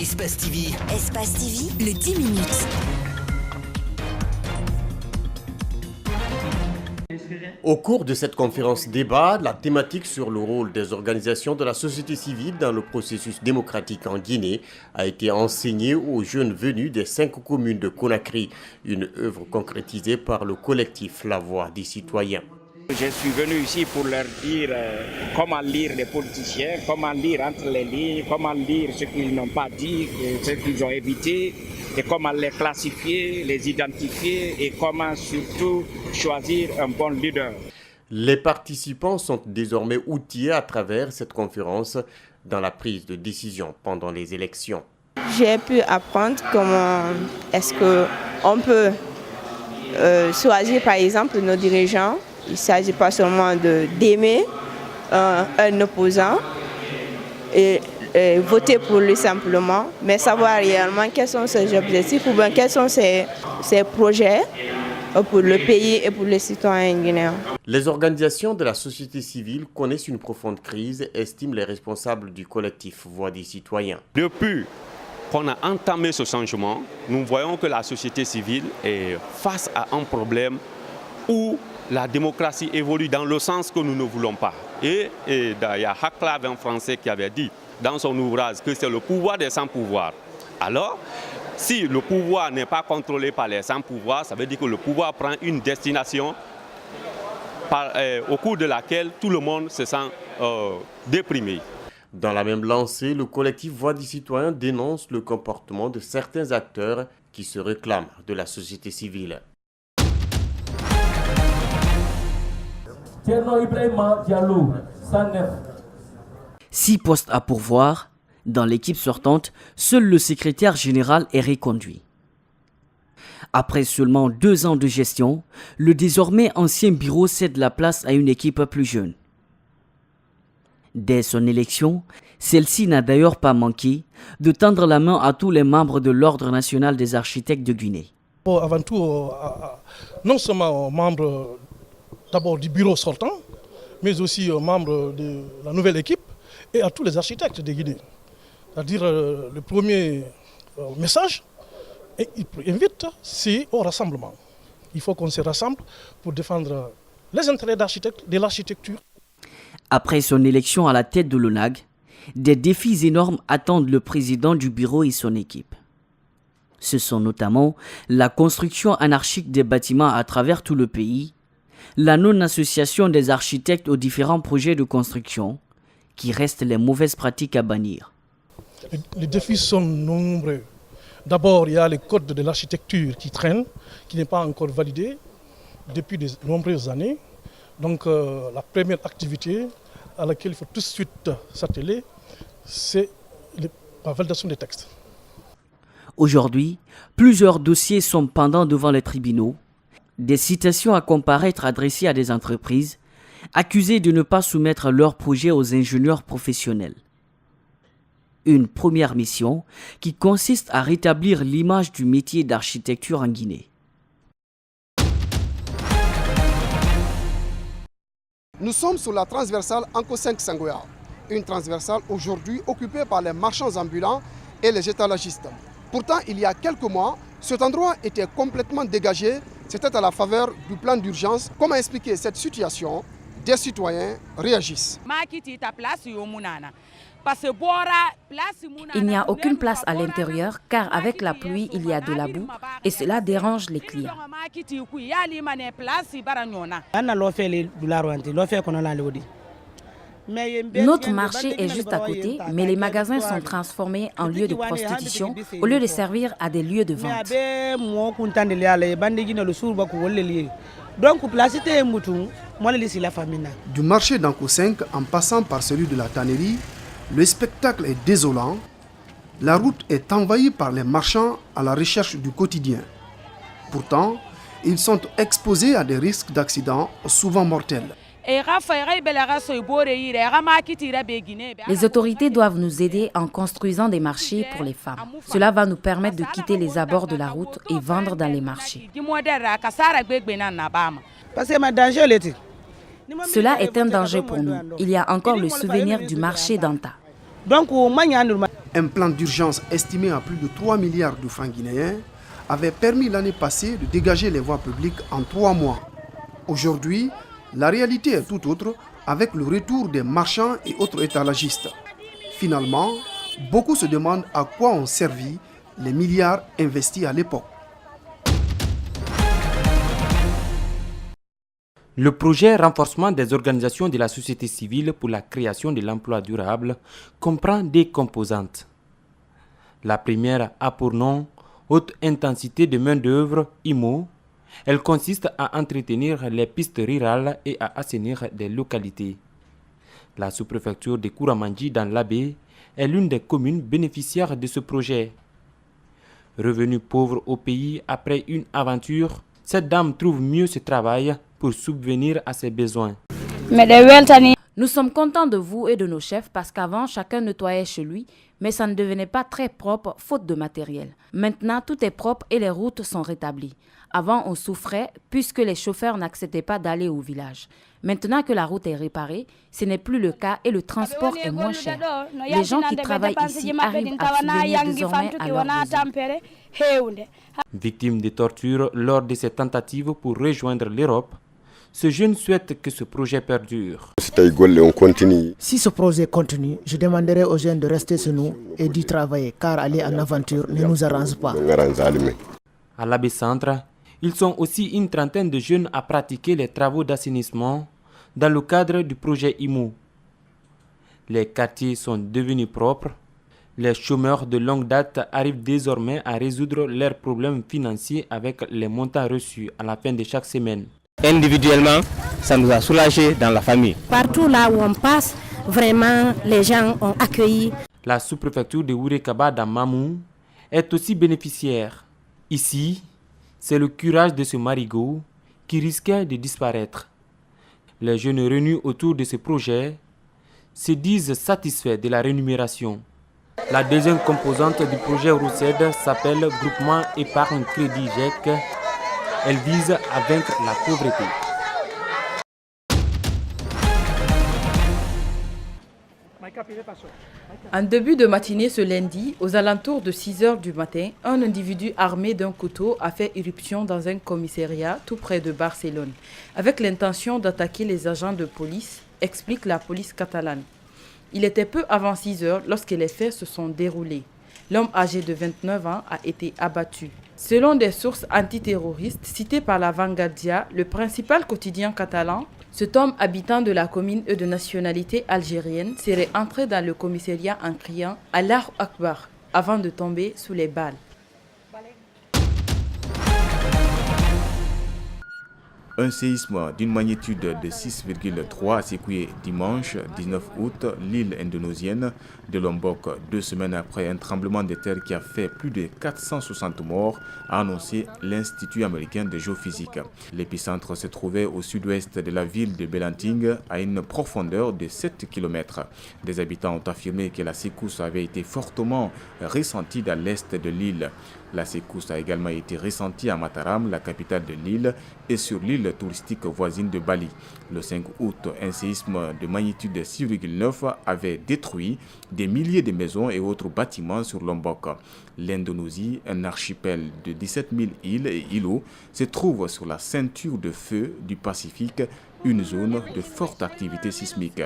Espace TV. Espace TV, le 10 minutes. Au cours de cette conférence débat, la thématique sur le rôle des organisations de la société civile dans le processus démocratique en Guinée a été enseignée aux jeunes venus des 5 communes de Conakry, une œuvre concrétisée par le collectif La Voix des citoyens. Je suis venu ici pour leur dire comment lire les politiciens, comment lire entre les lignes, comment lire ce qu'ils n'ont pas dit, ce qu'ils ont évité, et comment les classifier, les identifier et comment surtout choisir un bon leader. Les participants sont désormais outillés à travers cette conférence dans la prise de décision pendant les élections. J'ai pu apprendre comment est-ce qu'on peut choisir par exemple nos dirigeants. Il ne s'agit pas seulement d'aimer un opposant et voter pour lui simplement, mais savoir réellement quels sont ses objectifs ou bien quels sont ses projets pour le pays et pour les citoyens guinéens. Les organisations de la société civile connaissent une profonde crise, estiment les responsables du collectif Voix des citoyens. Depuis qu'on a entamé ce changement, nous voyons que la société civile est face à un problème où la démocratie évolue dans le sens que nous ne voulons pas. Et il y a Haclav, un Français, qui avait dit dans son ouvrage que c'est le pouvoir des sans-pouvoirs. Alors, si le pouvoir n'est pas contrôlé par les sans-pouvoirs, ça veut dire que le pouvoir prend une destination au cours de laquelle tout le monde se sent déprimé. Dans la même lancée, le collectif Voix des citoyens dénonce le comportement de certains acteurs qui se réclament de la société civile. 6 postes à pourvoir. Dans l'équipe sortante, seul le secrétaire général est reconduit. Après seulement 2 ans de gestion, le désormais ancien bureau cède la place à une équipe plus jeune. Dès son élection, celle-ci n'a d'ailleurs pas manqué de tendre la main à tous les membres de l'Ordre national des architectes de Guinée. Avant tout, non seulement aux membres d'abord du bureau sortant, mais aussi aux membres de la nouvelle équipe et à tous les architectes de Guinée. C'est-à-dire le premier message, et il invite, c'est au rassemblement. Il faut qu'on se rassemble pour défendre les intérêts de l'architecture. Après son élection à la tête de l'ONAG, des défis énormes attendent le président du bureau et son équipe. Ce sont notamment la construction anarchique des bâtiments à travers tout le pays, la non-association des architectes aux différents projets de construction, qui restent les mauvaises pratiques à bannir. Les défis sont nombreux. D'abord, il y a le code de l'architecture qui traîne, qui n'est pas encore validé depuis de nombreuses années. Donc la première activité à laquelle il faut tout de suite s'atteler, c'est la validation des textes. Aujourd'hui, plusieurs dossiers sont pendants devant les tribunaux. Des citations à comparaître adressées à des entreprises accusées de ne pas soumettre leurs projets aux ingénieurs professionnels. Une première mission qui consiste à rétablir l'image du métier d'architecture en Guinée. Nous sommes sur la transversale Anko 5 Sangoya, une transversale aujourd'hui occupée par les marchands ambulants et les étalagistes. Pourtant, il y a quelques mois, cet endroit était complètement dégagé. C'était à la faveur du plan d'urgence. Comment expliquer cette situation? Des citoyens réagissent. Il n'y a aucune place à l'intérieur car avec la pluie, il y a de la boue et cela dérange les clients. Notre marché est juste à côté, mais les magasins sont transformés en lieux de prostitution au lieu de servir à des lieux de vente. Du marché d'Anko 5 en passant par celui de la tannerie, le spectacle est désolant. La route est envahie par les marchands à la recherche du quotidien. Pourtant, ils sont exposés à des risques d'accidents souvent mortels. Les autorités doivent nous aider en construisant des marchés pour les femmes. Cela va nous permettre de quitter les abords de la route et vendre dans les marchés. Cela est un danger pour nous. Il y a encore le souvenir du marché d'Anta. Un plan d'urgence estimé à plus de 3 milliards de francs guinéens avait permis l'année passée de dégager les voies publiques en 3 mois. Aujourd'hui, la réalité est tout autre avec le retour des marchands et autres étalagistes. Finalement, beaucoup se demandent à quoi ont servi les milliards investis à l'époque. Le projet renforcement des organisations de la société civile pour la création de l'emploi durable comprend des composantes. La première a pour nom Haute intensité de main-d'œuvre (IMO). Elle consiste à entretenir les pistes rurales et à assainir des localités. La sous-préfecture de Kouramandji dans l'Abbé est l'une des communes bénéficiaires de ce projet. Revenue pauvre au pays après une aventure, cette dame trouve mieux ce travail pour subvenir à ses besoins. Nous sommes contents de vous et de nos chefs parce qu'avant, chacun nettoyait chez lui, mais ça ne devenait pas très propre faute de matériel. Maintenant, tout est propre et les routes sont rétablies. Avant, on souffrait puisque les chauffeurs n'acceptaient pas d'aller au village. Maintenant que la route est réparée, ce n'est plus le cas et le transport est moins cher. Les gens qui travaillent ici arrivent à subvenir désormais à leurs besoins. Victime de tortures lors de ses tentatives pour rejoindre l'Europe, ce jeune souhaite que ce projet perdure. Si ce projet continue, je demanderai aux jeunes de rester chez nous et d'y travailler, car aller en aventure ne nous arrange pas. À l'Abbé Centre, ils sont aussi une trentaine de jeunes à pratiquer les travaux d'assainissement dans le cadre du projet IMO. Les quartiers sont devenus propres. Les chômeurs de longue date arrivent désormais à résoudre leurs problèmes financiers avec les montants reçus à la fin de chaque semaine. Individuellement, ça nous a soulagés dans la famille. Partout là où on passe, vraiment, les gens ont accueilli. La sous-préfecture de Wurekaba dans Mamou est aussi bénéficiaire. Ici, c'est le curage de ce marigot qui risquait de disparaître. Les jeunes réunis autour de ce projet se disent satisfaits de la rémunération. La deuxième composante du projet ROUCED s'appelle Groupement Épargne Crédit GEC. Elle vise à vaincre la pauvreté. En début de matinée ce lundi, aux alentours de 6 h du matin, un individu armé d'un couteau a fait irruption dans un commissariat tout près de Barcelone, avec l'intention d'attaquer les agents de police, explique la police catalane. Il était peu avant 6 h lorsque les faits se sont déroulés. L'homme âgé de 29 ans a été abattu. Selon des sources antiterroristes citées par la Vanguardia, le principal quotidien catalan, cet homme habitant de la commune et de nationalité algérienne serait entré dans le commissariat en criant « Allah Akbar » avant de tomber sous les balles. Un séisme d'une magnitude de 6,3 a secoué dimanche 19 août l'île indonésienne de Lombok, 2 semaines après un tremblement de terre qui a fait plus de 460 morts, a annoncé l'Institut américain de géophysique. L'épicentre se trouvait au sud-ouest de la ville de Belanting, à une profondeur de 7 km. Des habitants ont affirmé que la secousse avait été fortement ressentie dans l'est de l'île. La secousse a également été ressentie à Mataram, la capitale de l'île, et sur l'île touristique voisine de Bali. Le 5 août, un séisme de magnitude 6,9 avait détruit des milliers de maisons et autres bâtiments sur Lombok. L'Indonésie, un archipel de 17 000 îles et îlots, se trouve sur la ceinture de feu du Pacifique, une zone de forte activité sismique.